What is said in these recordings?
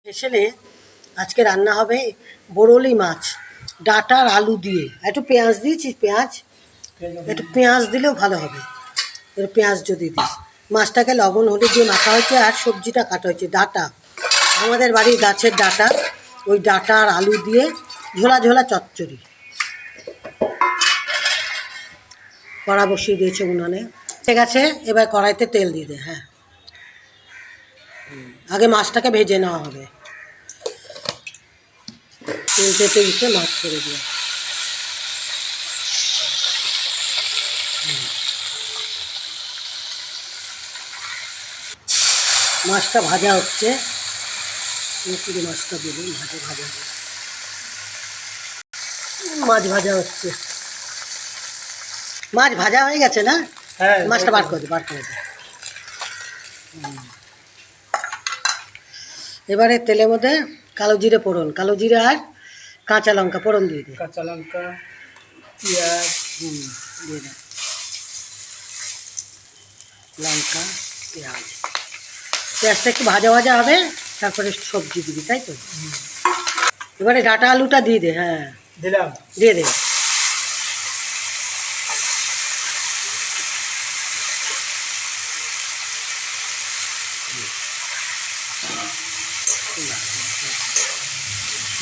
স্পেশালে আজকে রান্না হবে বরলি মাছ ডাঁটা আর আলু দিয়ে। একটু পেঁয়াজ দিয়েছি, একটু পেঁয়াজ দিলেও ভালো হবে। একটু পেঁয়াজ যদি দিস, মাছটাকে লবণ হলুদ দিয়ে মাখা হয়েছে আর সবজিটা কাটা হয়েছে ডাঁটা, আমাদের বাড়ির গাছের ডাঁটা। ওই ডাঁটা আর আলু দিয়ে ঝোলা ঝোলা চচ্চড়ি। কড়া বসিয়ে দিয়েছে উনানে, ঠিক আছে। এবার কড়াইতে তেল দিয়ে দে। হ্যাঁ, আগে মাছটাকে ভেজে নেওয়া হবে। তেল তেলতে মাছ ছেড়ে দিয়ে মাছটা ভাজা হচ্ছে। পুরো মাছটা দেবেন, ভাজা ভাজা মাছ ভাজা হচ্ছে। মাছ ভাজা হয়ে গেছে না? হ্যাঁ, মাছটা বার করে দে। এবারে তেলের মধ্যে কালো জিরে ফোড়ন, কালো জিরে আর কাঁচা লঙ্কা ফোড়ন দিয়ে দে। কাঁচা লঙ্কা, পেঁয়াজ দিয়ে দে। লঙ্কা, পেঁয়াজ, পেঁয়াজটা একটু ভাজা ভাজা হবে, তারপরে সবজি দিবি, তাই তো? এবারে ডাঁটা আলুটা দিয়ে দে। হ্যাঁ, দিলাম, দিয়ে দে।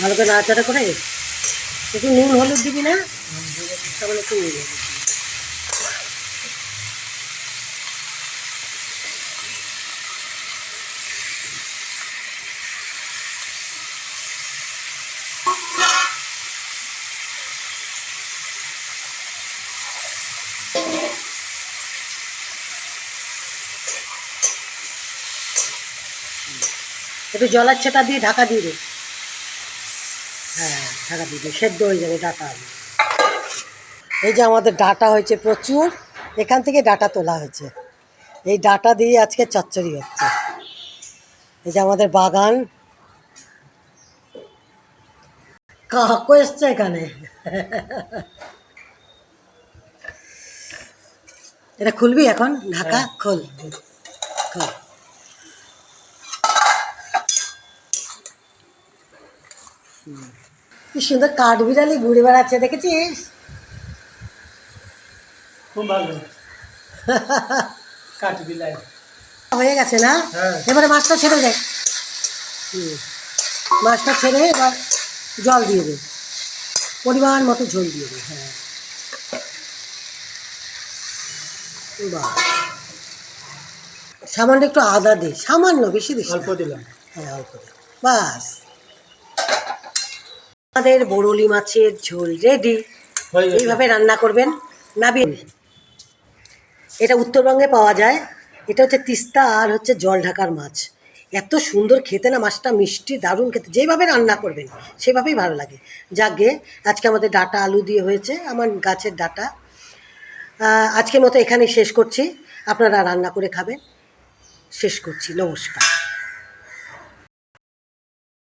ভালো করে নাড়াচাড়া করে একটু নুন হলুদ দিবি না? তাহলে একটু নুন হলুদ দিবি। একটু জলের ছেটা দিয়ে ঢাকা দিয়ে দে। হ্যাঁ, ঢাকা দিয়ে দে, সেদ্ধ হয়ে যাবে ডাঁটা আলু। এই যে আমাদের ডাঁটা হয়েছে প্রচুর, এখান থেকে ডাঁটা তোলা হয়েছে। এই ডাঁটা দিয়ে আজকে চচ্চড়ি হচ্ছে। এই যে আমাদের বাগান। কাকু এসছে এখানে। এটা খুলবি এখন? ঢাকা খোল, খোল। কি সুন্দর কাঠবিড়ালি ঘুরে বেড়াচ্ছে, দেখেছিস? খুব ভালো কাঠবিড়ালি হয়ে গেছে না? হ্যাঁ। এবারে মাছটা ছেড়ে দেয়। মাছটা ছেড়ে এবার জল দিয়ে দে, পরিমাণ মতো ঝোল দিয়ে দে। হ্যাঁ, বাহ, সামান্য একটু আদা দে, সামান্য, বেশি দিস না। অল্প দিলাম। হ্যাঁ, অল্প দে, বাস। আমাদের বরলি মাছের ঝোল রেডি। এইভাবে রান্না করবেন, নাবিন। এটা উত্তরবঙ্গে পাওয়া যায়। এটা হচ্ছে তিস্তা আর হচ্ছে জল ঢাকার মাছ। এত সুন্দর খেতে না, মাছটা মিষ্টি, দারুণ খেতে। যেভাবে রান্না করবেন সেভাবেই ভালো লাগে। যাকগে, আজকে আমাদের ডাঁটা আলু দিয়ে হয়েছে, আমার গাছের ডাঁটা। আজকের মতো এখানেই শেষ করছি। আপনারা রান্না করে খাবেন। শেষ করছি, নমস্কার।